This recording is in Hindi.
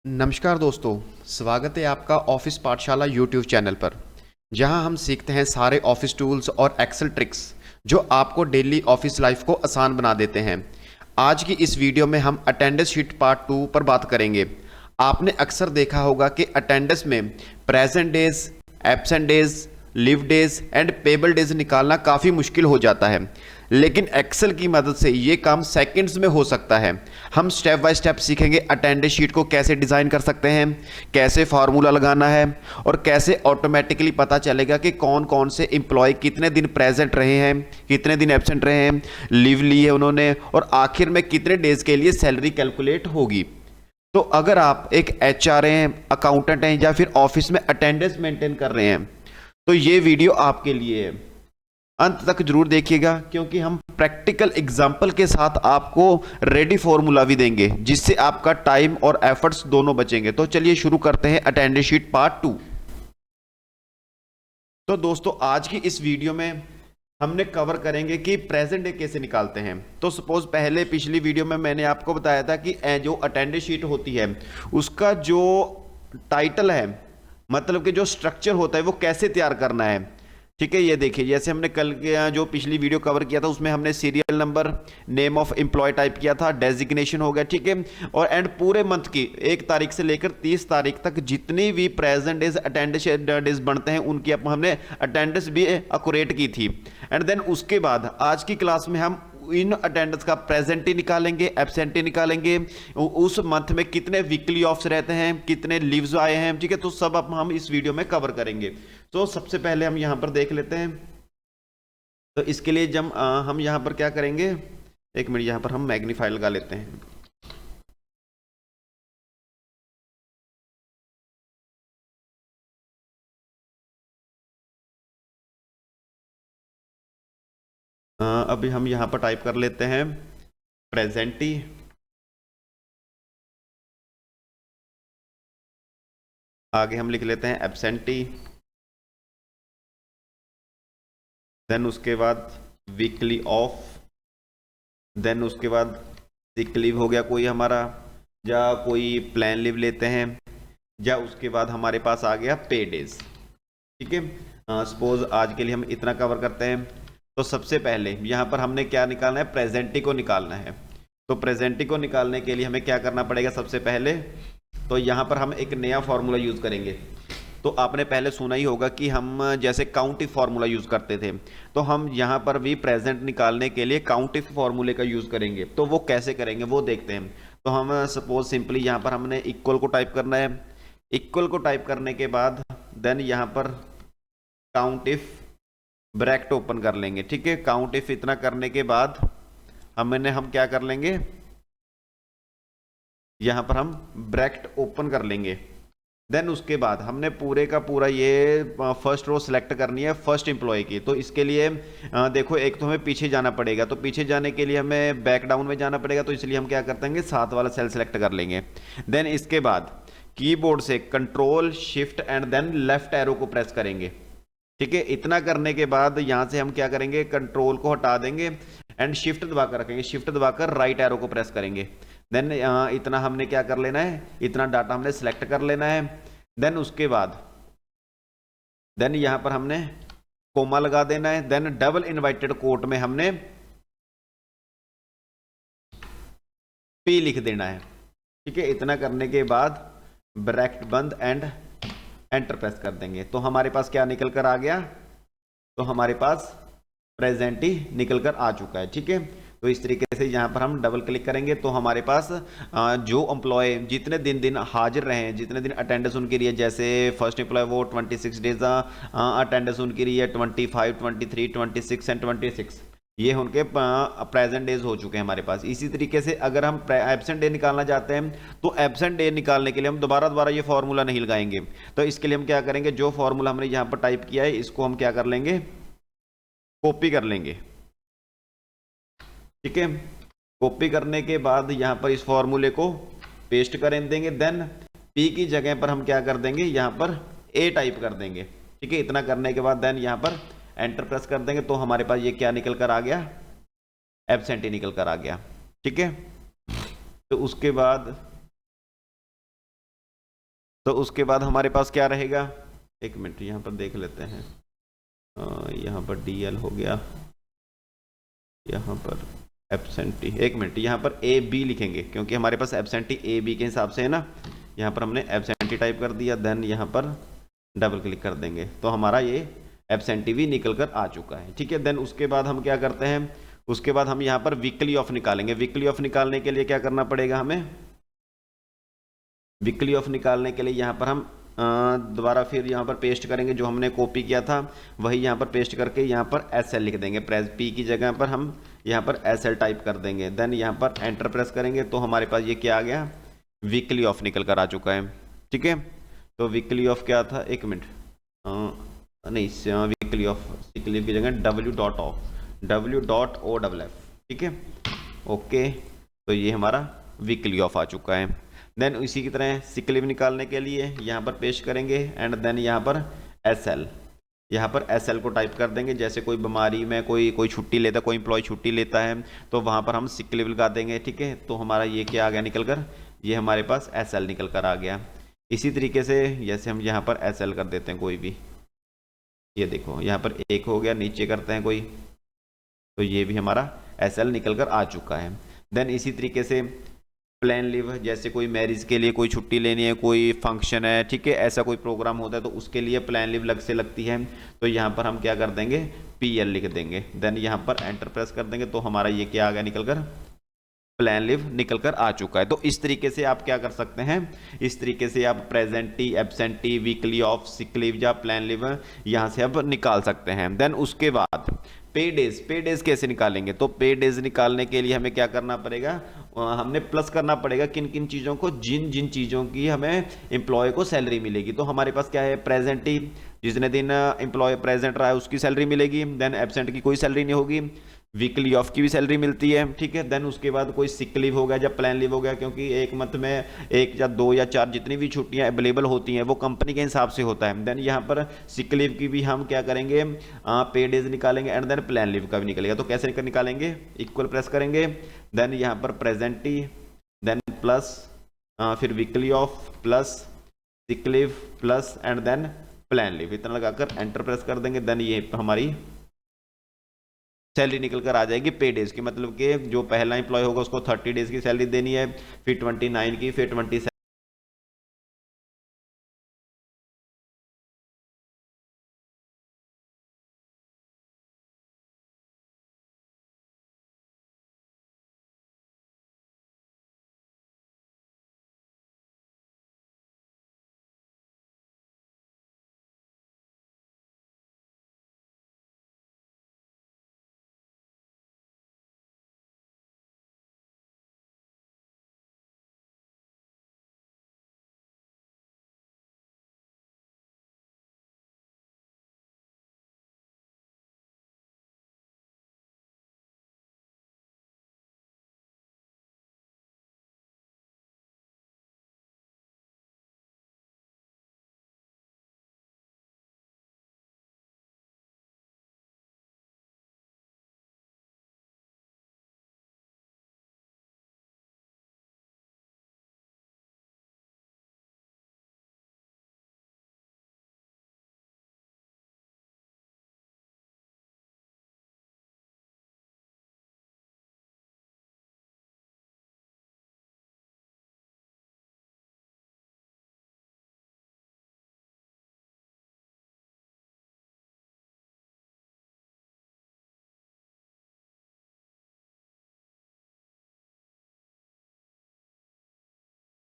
नमस्कार दोस्तों, स्वागत है आपका ऑफिस पाठशाला यूट्यूब चैनल पर, जहां हम सीखते हैं सारे ऑफिस टूल्स और एक्सेल ट्रिक्स जो आपको डेली ऑफिस लाइफ को आसान बना देते हैं। आज की इस वीडियो में हम अटेंडेंस शीट पार्ट 2 पर बात करेंगे। आपने अक्सर देखा होगा कि अटेंडेंस में present days, absent days, leave days and payable days निकालना काफ़ी मुश्किल हो जाता है, लेकिन एक्सेल की मदद से ये काम सेकंड्स में हो सकता है। हम स्टेप बाय स्टेप सीखेंगे अटेंडेंस शीट को कैसे डिज़ाइन कर सकते हैं, कैसे फार्मूला लगाना है और कैसे ऑटोमेटिकली पता चलेगा कि कौन कौन से एम्प्लॉय कितने दिन प्रेजेंट रहे हैं, कितने दिन एब्सेंट रहे हैं, लीव ली है उन्होंने, और आखिर में कितने डेज के लिए सैलरी कैलकुलेट होगी। तो अगर आप एक एचआर हैं, अकाउंटेंट हैं या फिर ऑफिस में अटेंडेंस मेंटेन कर रहे हैं तो ये वीडियो आपके लिए है। अंत तक जरूर देखिएगा, क्योंकि हम प्रैक्टिकल एग्जाम्पल के साथ आपको रेडी फॉर्मूला भी देंगे, जिससे आपका टाइम और एफर्ट्स दोनों बचेंगे। तो चलिए शुरू करते हैं अटेंडेंस शीट पार्ट 2। तो दोस्तों, आज की इस वीडियो में हमने कवर करेंगे कि प्रेजेंट डे कैसे निकालते हैं। तो सपोज पहले पिछली वीडियो में मैंने आपको बताया था कि जो अटेंडेंस शीट होती है उसका जो टाइटल है, मतलब कि जो स्ट्रक्चर होता है, वो कैसे तैयार करना है। ठीक है, ये देखिए, जैसे हमने कल के जो पिछली वीडियो कवर किया था उसमें हमने serial number, name of employ type किया था, डेजिग्नेशन हो गया, ठीक है, और एंड पूरे मंथ की 1 तारीख से लेकर 30 तारीख तक जितनी भी प्रेजेंट डेज, अटेंडेंस डेज बनते हैं उनकी हमने अटेंडेंस भी एक्यूरेट की थी। एंड देन उसके बाद आज की क्लास में हम इन अटेंडेंस का प्रेजेंट ही निकालेंगे, एब्सेंट ही निकालेंगे, उस मंथ में कितने वीकली ऑफ्स रहते हैं, कितने लीव्स आए हैं, ठीक है। तो सब अब हम इस वीडियो में कवर करेंगे। तो सबसे पहले हम यहां पर देख लेते हैं। तो इसके लिए जब हम यहां पर क्या करेंगे, एक मिनट, यहां पर हम मैग्नीफाई लगा लेते हैं। अभी हम यहां पर टाइप कर लेते हैं प्रेजेंटी, आगे हम लिख लेते हैं एब्सेंटी, देन उसके बाद वीकली ऑफ, देन उसके बाद सिक लीव हो गया कोई हमारा, या कोई प्लान लीव लेते हैं, या उसके बाद हमारे पास आ गया पे डेज। ठीक है, सपोज आज के लिए हम इतना कवर करते हैं। तो सबसे पहले यहाँ पर हमने क्या निकालना है, प्रेजेंटी को निकालना है। तो प्रेजेंटी को निकालने के लिए हमें क्या करना पड़ेगा, सबसे पहले तो यहाँ पर हम एक नया फॉर्मूला यूज करेंगे। तो आपने पहले सुना ही होगा कि हम जैसे काउंट इफ फॉर्मूला यूज करते थे, तो हम यहाँ पर भी प्रेजेंट निकालने के लिए काउंट इफ फॉर्मूले का यूज करेंगे। तो वो कैसे करेंगे वो देखते हैं। तो हम सपोज सिंपली यहाँ पर हमने इक्वल को टाइप करना है। इक्वल को टाइप करने के बाद देन यहाँ पर काउंट इफ ब्रैकेट ओपन कर लेंगे। ठीक है, काउंट इफ इतना करने के बाद हम क्या कर लेंगे, यहां पर हम ब्रैकेट ओपन कर लेंगे। देन उसके बाद हमने पूरे का पूरा ये फर्स्ट रो सिलेक्ट करनी है फर्स्ट एम्प्लॉय की। तो इसके लिए देखो, एक तो हमें पीछे जाना पड़ेगा, तो पीछे जाने के लिए हमें बैक डाउन में जाना पड़ेगा। तो इसलिए हम क्या करते हैं, 7 वाला सेल सिलेक्ट कर लेंगे। देन इसके बाद कीबोर्ड से control shift and then left arrow को प्रेस करेंगे। ठीक है, इतना करने के बाद यहां से हम क्या करेंगे, कंट्रोल को हटा देंगे एंड शिफ्ट दबाकर रखेंगे। शिफ्ट दबाकर राइट एरो को प्रेस करेंगे। देन इतना हमने क्या कर लेना है, इतना डाटा हमने सेलेक्ट कर लेना है। देन उसके बाद देन यहां पर हमने कोमा लगा देना है। देन डबल इनवाइटेड कोट में हमने पी लिख देना है। ठीक है, इतना करने के बाद ब्रैकेट बंद एंड एंटर प्रेस कर देंगे। तो हमारे पास क्या निकल कर आ गया, तो हमारे पास प्रेजेंट ही निकल कर आ चुका है। ठीक है, तो इस तरीके से यहाँ पर हम डबल क्लिक करेंगे तो हमारे पास जो एम्प्लॉय जितने दिन हाजिर रहे हैं, जितने दिन अटेंडेंस उनकी रही है, जैसे फर्स्ट एम्प्लॉय वो 26 डेज अटेंडेंस उनकी रही है, 25, 23, 26 एंड 26, ये उनके प्रेजेंट डेज हो चुके हैं हमारे पास। इसी तरीके से अगर हम एब्सेंट डे निकालना चाहते हैं तो एब्सेंट डे निकालने के लिए हम दोबारा ये फॉर्मूला नहीं लगाएंगे। तो इसके लिए हम क्या करेंगे, जो फॉर्मूला हमने यहाँ पर टाइप किया है इसको हम क्या कर लेंगे, कॉपी कर लेंगे। ठीक है, कॉपी करने के बाद यहां पर इस फॉर्मूले को पेस्ट कर देंगे। देन पी की जगह पर हम क्या कर देंगे, यहां पर ए टाइप कर देंगे। ठीक है, इतना करने के बाद देन यहां पर एंटर प्रेस कर देंगे। तो हमारे पास ये क्या निकल कर आ गया, एब्सेंट निकल कर आ गया। ठीक है, तो उसके बाद तो उसके बाद हमारे पास क्या रहेगा, एक मिनट यहाँ पर देख लेते हैं, यहाँ पर DL हो गया, यहाँ पर एब्सेंटी, एक मिनट यहाँ पर AB लिखेंगे क्योंकि हमारे पास एब्सेंटी AB के हिसाब से है ना। यहाँ पर हमने एब्सेंटी टाइप कर दिया, देन यहाँ पर डबल क्लिक कर देंगे तो हमारा ये एब्सेंटी भी निकल कर आ चुका है, ठीक है। देन उसके बाद हम क्या करते हैं, उसके बाद हम यहाँ पर वीकली ऑफ निकालेंगे। वीकली ऑफ निकालने के लिए क्या करना पड़ेगा हमें, वीकली ऑफ निकालने के लिए यहाँ पर हम दोबारा फिर यहाँ पर पेस्ट करेंगे, जो हमने कॉपी किया था वही यहाँ पर पेस्ट करके यहाँ पर SL लिख देंगे। प्रेस P की जगह पर हम यहाँ पर SL टाइप कर देंगे, देन यहाँ पर एंटर प्रेस करेंगे तो हमारे पास ये क्या आ गया, वीकली ऑफ निकल कर आ चुका है, ठीक है। तो वीकली ऑफ क्या था, एक मिनट, नहीं वीकली ऑफ वीकली की जगह W.O, ठीक है, ओके। तो ये हमारा वीकली ऑफ आ चुका है। देन इसी की तरह सिक लीव निकालने के लिए यहाँ पर पेस्ट करेंगे एंड देन यहाँ पर SL, यहाँ पर SL को टाइप कर देंगे। जैसे कोई बीमारी में कोई छुट्टी लेता है, कोई एम्प्लॉय छुट्टी लेता है तो वहाँ पर हम सिक लीव लगा देंगे, ठीक है। तो हमारा ये क्या आ गया निकल कर, ये हमारे पास SL निकल कर आ गया। इसी तरीके से जैसे हम यहाँ पर SL कर देते हैं कोई भी, ये देखो यहाँ पर एक हो गया, नीचे करते हैं कोई, तो ये भी हमारा SL निकल कर आ चुका है। देन इसी तरीके से प्लान लीव, जैसे कोई मैरिज के लिए कोई छुट्टी लेनी है, कोई फंक्शन है, ठीक है, ऐसा कोई प्रोग्राम होता है तो उसके लिए प्लान लीव अलग से लगती है, तो यहाँ पर हम क्या कर देंगे, PL लिख देंगे। देन यहाँ पर एंटर प्रेस कर देंगे तो हमारा ये क्या आ गया निकल कर, प्लान लीव निकल कर आ चुका है। तो इस तरीके से आप क्या कर सकते हैं, इस तरीके से आप presentee, absentee, weekly off, sick leave या प्लान लीव यहाँ से आप निकाल सकते हैं। देन उसके बाद पे डेज कैसे निकालेंगे, तो पे डेज निकालने के लिए हमें क्या करना पड़ेगा, हमने प्लस करना पड़ेगा किन किन चीज़ों को, जिन जिन चीज़ों की हमें एम्प्लॉय को सैलरी मिलेगी। तो हमारे पास क्या है, प्रेजेंटी, जितने दिन एम्प्लॉय प्रेजेंट रहा है उसकी सैलरी मिलेगी। देन एब्सेंट की कोई सैलरी नहीं होगी, वीकली ऑफ की भी सैलरी मिलती है, ठीक है। देन उसके बाद कोई सिक लीव हो गया या प्लान लीव हो गया, क्योंकि एक मंथ में 1 या 2 या 4 जितनी भी छुट्टियां अवेलेबल होती हैं वो कंपनी के हिसाब से होता है। देन यहाँ पर सिक लीव की भी हम क्या करेंगे, पे डेज निकालेंगे एंड देन प्लान लीव का भी निकलेगा। तो कैसे निकालेंगे, इक्वल प्रेस करेंगे, देन यहाँ पर प्रेजेंटी, देन प्लस फिर weekly off plus sick leave plus and then plan leave, इतना लगाकर एंटर प्रेस कर देंगे। देन ये हमारी सैलरी निकल कर आ जाएगी पे डेज की, मतलब कि जो पहला एम्प्लॉय होगा उसको 30 डेज की सैलरी देनी है, फिर 29 की, फिर 27